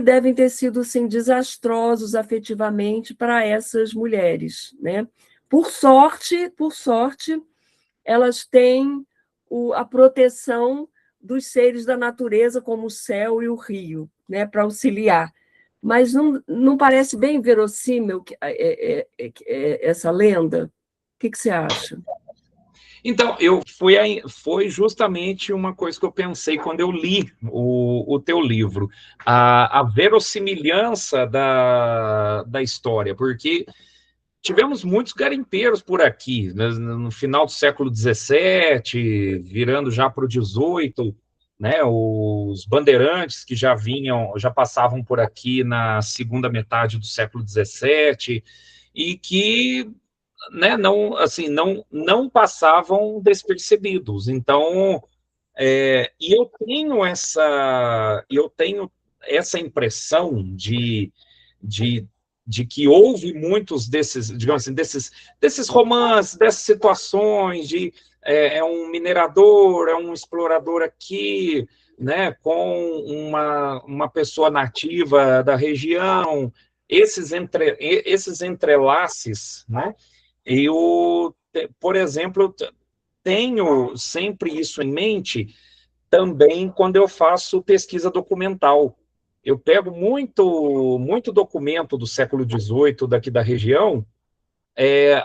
devem ter sido assim, desastrosos afetivamente para essas mulheres, né? Por sorte, elas têm a proteção dos seres da natureza, como o céu e o rio, né, para auxiliar. Mas não parece bem verossímil essa lenda? O que você acha? Então, foi justamente uma coisa que eu pensei quando eu li o teu livro, a verossimilhança da história, porque tivemos muitos garimpeiros por aqui, né, no final do século XVII, virando já para o XVIII, né, os bandeirantes que já passavam por aqui na segunda metade do século XVII, e que, né, não, assim, não passavam despercebidos. Então, eu tenho essa impressão de, de que houve muitos desses, digamos assim, desses romances, dessas situações é um minerador, é um explorador aqui, né, com uma pessoa nativa da região, esses entrelaces, né? Eu, por exemplo, tenho sempre isso em mente também quando eu faço pesquisa documental. Eu pego muito documento do século XVIII daqui da região,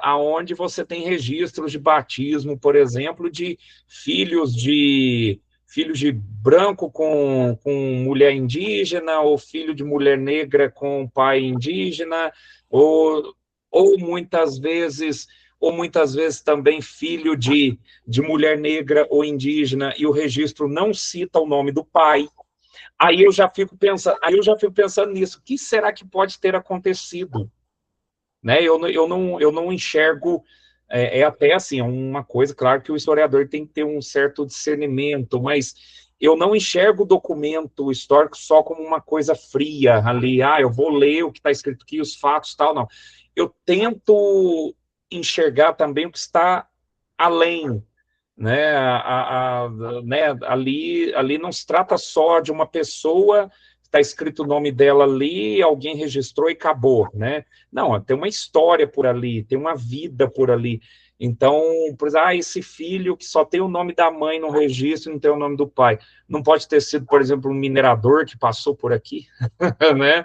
aonde você tem registros de batismo, por exemplo, de filhos de branco com mulher indígena, ou filho de mulher negra com pai indígena, ou, ou muitas vezes ou muitas vezes também filho de mulher negra ou indígena, e o registro não cita o nome do pai. Aí eu já fico pensando nisso. O que será que pode ter acontecido? Né? Eu não enxergo, até assim, uma coisa, claro que o historiador tem que ter um certo discernimento, mas eu não enxergo o documento histórico só como uma coisa fria ali, eu vou ler o que está escrito aqui, os fatos, tal, não. Eu tento enxergar também o que está além, né? Né? Ali não se trata só de uma pessoa, está escrito o nome dela ali, alguém registrou e acabou, né? Não, tem uma história por ali, tem uma vida por ali. Então, por exemplo, esse filho que só tem o nome da mãe no registro, não tem o nome do pai. Não pode ter sido, por exemplo, um minerador que passou por aqui, né?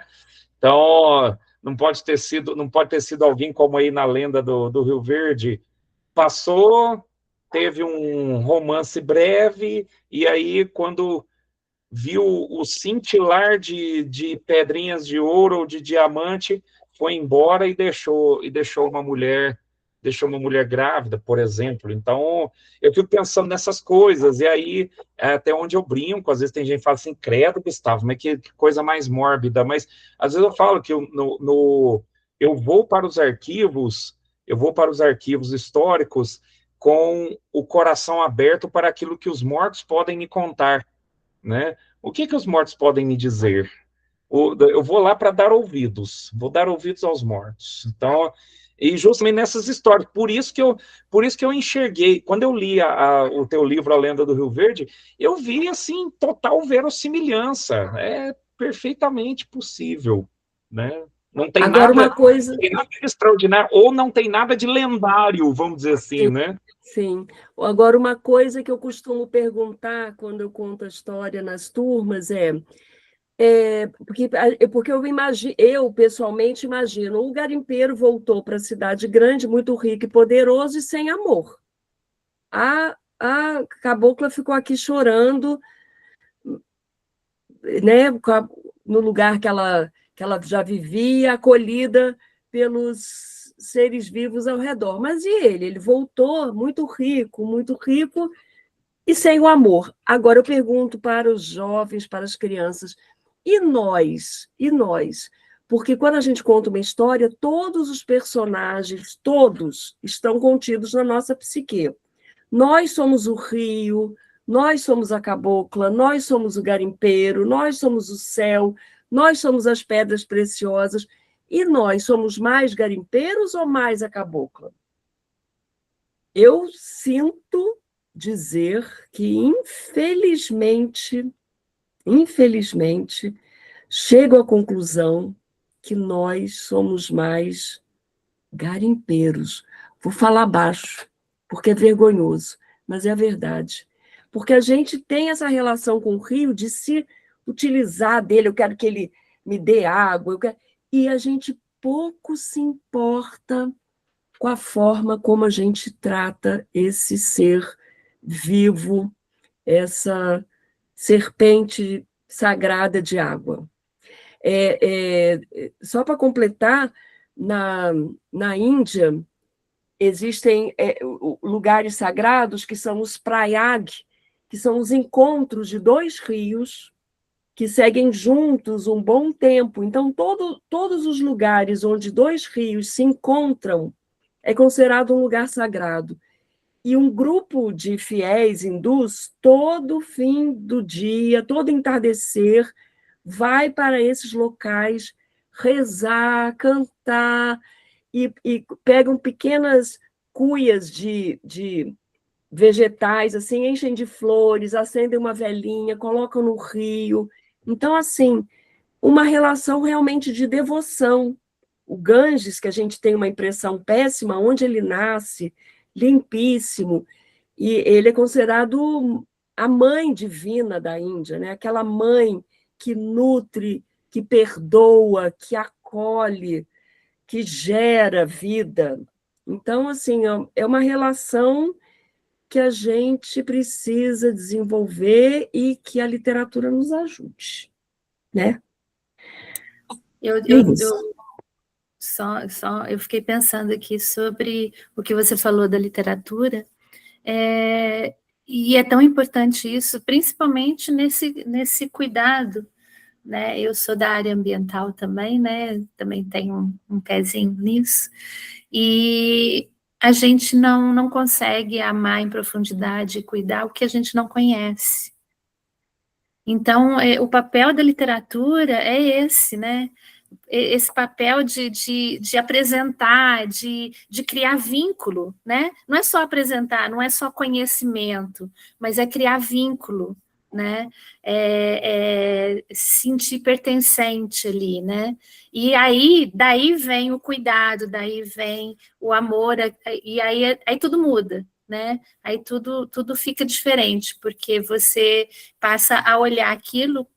Então, não pode ter sido alguém como aí na lenda do Rio Verde, passou, teve um romance breve, e aí, quando viu o cintilar de pedrinhas de ouro ou de diamante, foi embora e deixou uma mulher grávida, por exemplo. Então, eu fico pensando nessas coisas, e aí, até onde eu brinco, às vezes tem gente que fala assim, credo, Gustavo, mas que coisa mais mórbida, mas às vezes eu falo que eu vou para os arquivos, históricos com o coração aberto para aquilo que os mortos podem me contar, né? O que os mortos podem me dizer? Eu vou lá para vou dar ouvidos aos mortos. Então, e justamente nessas histórias, por isso que eu enxerguei, quando eu li o teu livro A Lenda do Rio Verde, eu vi assim total verossimilhança, é perfeitamente possível, né? Não tem Agora, uma coisa... não tem nada de extraordinário, ou não tem nada de lendário, vamos dizer assim, né? Sim. Agora, uma coisa que eu costumo perguntar quando eu conto a história nas turmas porque eu pessoalmente imagino, o garimpeiro voltou para a cidade grande, muito rico e poderoso e sem amor. A cabocla ficou aqui chorando, né, no lugar que ela já vivia, acolhida pelos seres vivos ao redor. Mas e ele? Ele voltou muito rico e sem o amor. Agora eu pergunto para os jovens, para as crianças, e nós? E nós? Porque quando a gente conta uma história, todos os personagens, todos, estão contidos na nossa psique. Nós somos o rio, nós somos a cabocla, nós somos o garimpeiro, nós somos o céu, nós somos as pedras preciosas. E nós somos mais garimpeiros ou mais a cabocla? Eu sinto dizer que, infelizmente, chego à conclusão que nós somos mais garimpeiros. Vou falar baixo, porque é vergonhoso, mas é a verdade. Porque a gente tem essa relação com o rio de se utilizar dele, eu quero que ele me dê água, e a gente pouco se importa com a forma como a gente trata esse ser vivo, essa serpente sagrada de água. Só para completar, na Índia, existem lugares sagrados que são os prayag, que são os encontros de dois rios que seguem juntos um bom tempo. Então, todos os lugares onde dois rios se encontram é considerado um lugar sagrado. E um grupo de fiéis hindus, todo fim do dia, todo entardecer, vai para esses locais rezar, cantar, e pegam pequenas cuias de vegetais, assim, enchem de flores, acendem uma velinha, colocam no rio. Então, assim, uma relação realmente de devoção. O Ganges, que a gente tem uma impressão péssima, onde ele nasce, limpíssimo, e ele é considerado a mãe divina da Índia, né? Aquela mãe que nutre, que perdoa, que acolhe, que gera vida. Então, assim, é uma relação que a gente precisa desenvolver e que a literatura nos ajude, né? Eu fiquei pensando aqui sobre o que você falou da literatura, e é tão importante isso, principalmente nesse cuidado, né? Eu sou da área ambiental também, né? Também tenho um pezinho nisso, e a gente não consegue amar em profundidade e cuidar o que a gente não conhece. Então, o papel da literatura é esse, né? Esse papel de apresentar, de criar vínculo, né? Não é só apresentar, não é só conhecimento, mas é criar vínculo, né? Se sentir pertencente ali, né? E aí, daí vem o cuidado, daí vem o amor, e aí tudo muda, né? Aí tudo fica diferente, porque você passa a olhar aquilo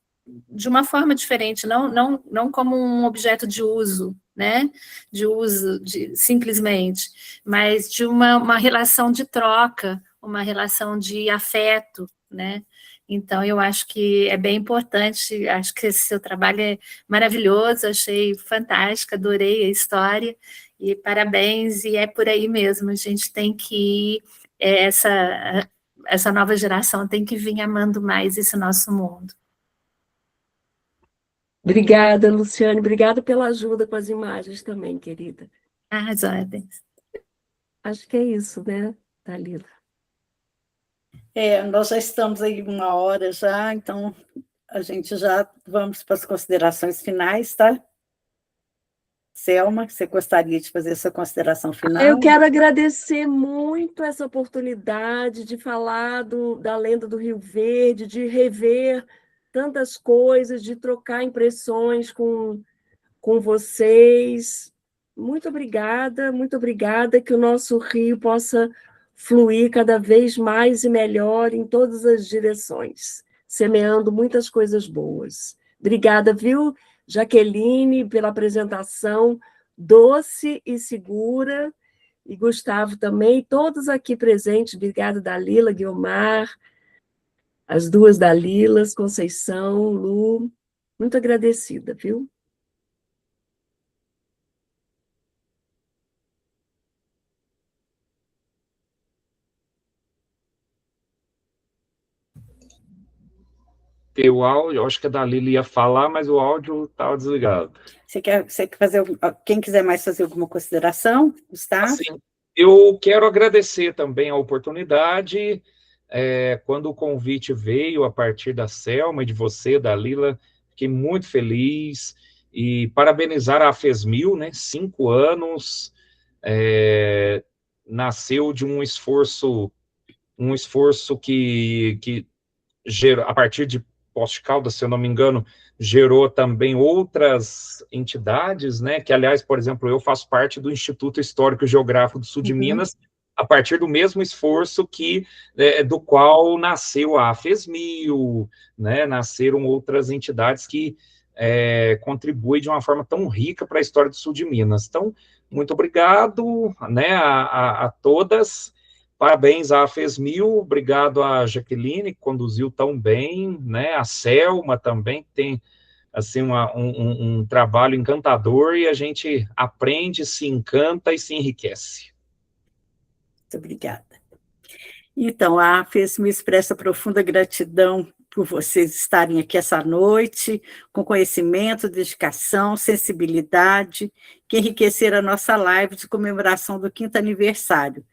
de uma forma diferente, não como um objeto de uso, né? De uso simplesmente, mas de uma relação de troca, uma relação de afeto, né? Então, eu acho que é bem importante, acho que esse seu trabalho é maravilhoso, achei fantástico, adorei a história, e parabéns, e é por aí mesmo, a gente tem que ir, essa nova geração tem que vir amando mais esse nosso mundo. Obrigada, Luciane, obrigada pela ajuda com as imagens também, querida. Às ordens. Acho que é isso, né, Dalila? Nós já estamos aí 1 hora já, então a gente já vamos para as considerações finais, tá? Selma, você gostaria de fazer essa consideração final? Eu quero agradecer muito essa oportunidade de falar da lenda do Rio Verde, de rever tantas coisas, de trocar impressões com vocês. Muito obrigada, que o nosso rio possa fluir cada vez mais e melhor em todas as direções, semeando muitas coisas boas. Obrigada, viu, Jaqueline, pela apresentação doce e segura, e Gustavo também, todos aqui presentes. Obrigada, Dalila, Guiomar, as duas Dalilas, Conceição, Lu, muito agradecida, viu? O áudio, eu acho que a Dalila ia falar, mas o áudio estava desligado. Você quer fazer, quem quiser mais fazer alguma consideração, Gustavo? Assim, eu quero agradecer também a oportunidade, quando o convite veio a partir da Selma e de você, Dalila, fiquei muito feliz, e parabenizar a FESMIL, né, 5 anos, nasceu de um esforço que gerou, a partir de Poços de Caldas, se eu não me engano, gerou também outras entidades, né, que, aliás, por exemplo, eu faço parte do Instituto Histórico e Geográfico do Sul de Minas, a partir do mesmo esforço do qual nasceu a FESMIL, né, nasceram outras entidades que contribuem de uma forma tão rica para a história do Sul de Minas. Então, muito obrigado, né, a todas. Parabéns à FESMIL, obrigado à Jaqueline, que conduziu tão bem, né, a Selma também, que tem assim, um trabalho encantador, e a gente aprende, se encanta e se enriquece. Muito obrigada. Então, a FESMIL expressa profunda gratidão por vocês estarem aqui essa noite, com conhecimento, dedicação, sensibilidade, que enriqueceram a nossa live de comemoração do 5º aniversário,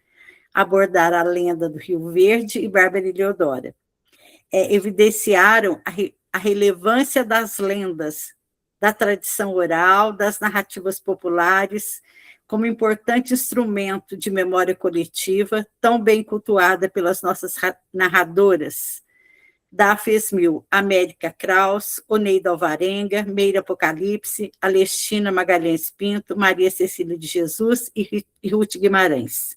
abordar a lenda do Rio Verde e Bárbara Eleodora. Evidenciaram a relevância das lendas, da tradição oral, das narrativas populares, como importante instrumento de memória coletiva, tão bem cultuada pelas nossas narradoras, da FESMIL, América Kraus, Oneida Alvarenga, Meira Apocalipse, Alestina Magalhães Pinto, Maria Cecília de Jesus e Ruth Guimarães.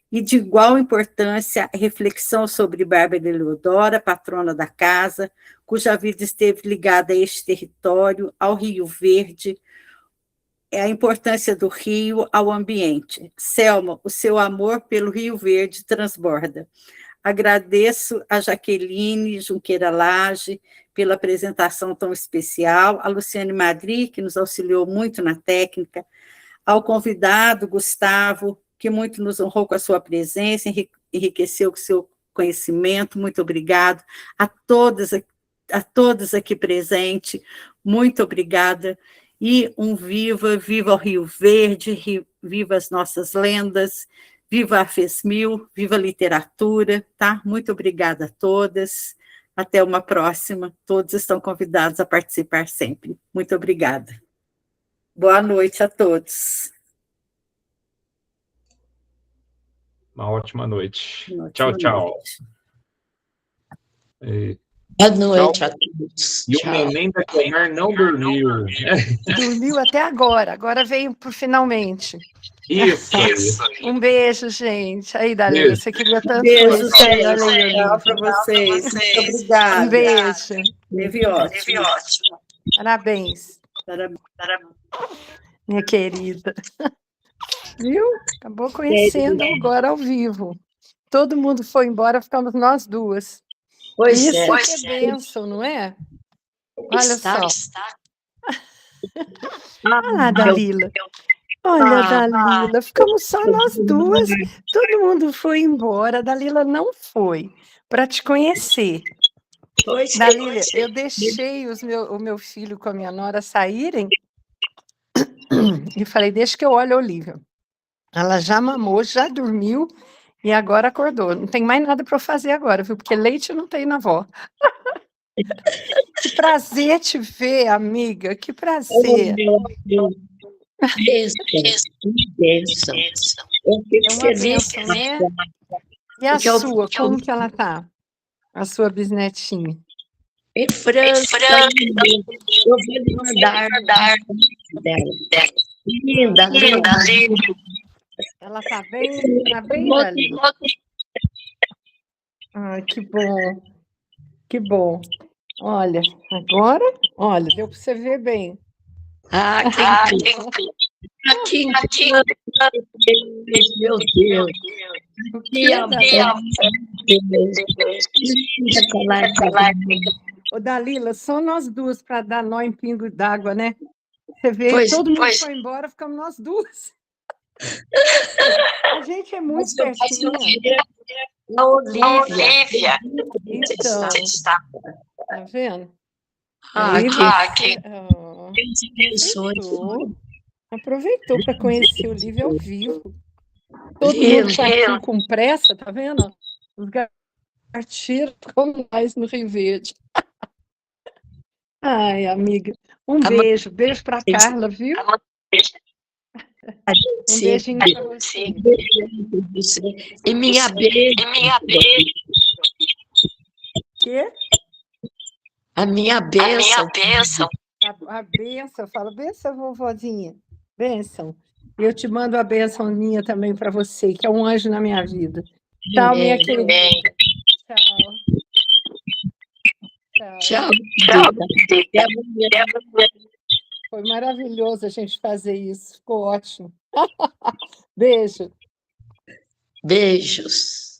E de igual importância, a reflexão sobre Bárbara Eleodora, patrona da casa, cuja vida esteve ligada a este território, ao Rio Verde, a importância do rio ao ambiente. Selma, o seu amor pelo Rio Verde transborda. Agradeço a Jaqueline Junqueira Lage pela apresentação tão especial, a Luciane Madri, que nos auxiliou muito na técnica, ao convidado Gustavo, que muito nos honrou com a sua presença, enriqueceu com o seu conhecimento, muito obrigado. A todas aqui presentes, muito obrigada. E um viva o Rio Verde, viva as nossas lendas, viva a FESMIL, viva a literatura, tá? Muito obrigada a todas. Até uma próxima. Todos estão convidados a participar sempre. Muito obrigada. Boa noite a todos. Uma ótima noite. Uma Tchau, ótima tchau. noite. Boa noite Tchau. a todos. E o Tchau. neném da Guiomar não dormiu. Dormiu até agora veio pro finalmente. Isso. Um beijo, gente. Aí, Dalila, Beijo. você queria tanto Beijo, conhecer. gente. Olha aí, Tchau para vocês. Muito obrigada. um beijo. Teve ótimo. Parabéns, Parabéns. minha querida. Viu? Acabou conhecendo agora ao vivo. Todo mundo foi embora, ficamos nós duas. Pois Isso é. que é bênção, não é? Olha Está, só. Olha lá, Dalila. Olha, Dalila, ficamos só nós duas. Todo mundo foi embora. A Dalila não foi para te conhecer. Pois é. Dalila, eu deixei o meu filho com a minha nora saírem e falei, deixa que eu olhe a Olívia. Ela já mamou, já dormiu e agora acordou. Não tem mais nada para eu fazer agora, viu? Porque leite não tem na avó. Que prazer te ver, amiga. Que prazer. Bênção. Eu fico É uma feliz. bênção, né? E a Porque eu- sua, como que ela tá? A sua bisnetinha. Em França, eu vou lhe mandar dela. Linda. Ela tá bem, Dalila? Ai, que bom. Que bom. Olha, agora, deu para você ver bem. Aqui, meu Deus. O Que que, Dalila? Ô, Dalila, só nós duas para dar nó em pingo d'água, né? Você vê, todo mundo foi embora, ficamos nós duas. A gente é muito pertinho. A Olívia. Então, tá vendo? Aproveitou para conhecer o Olívia ao vivo. Todo mundo partiu com pressa, tá vendo? Os gatinhos como nós no Rio Verde. Ai, amiga, um beijo para Carla, viu? Um beijinho para você. E minha beijo. Quê? A minha bênção. A bênção, eu falo, bênção, vovozinha, bênção. E eu te mando a bênção minha também para você, que é um anjo na minha vida. Tchau, minha querida. Tchau. Foi maravilhoso a gente fazer isso, ficou ótimo. Beijo. Beijos.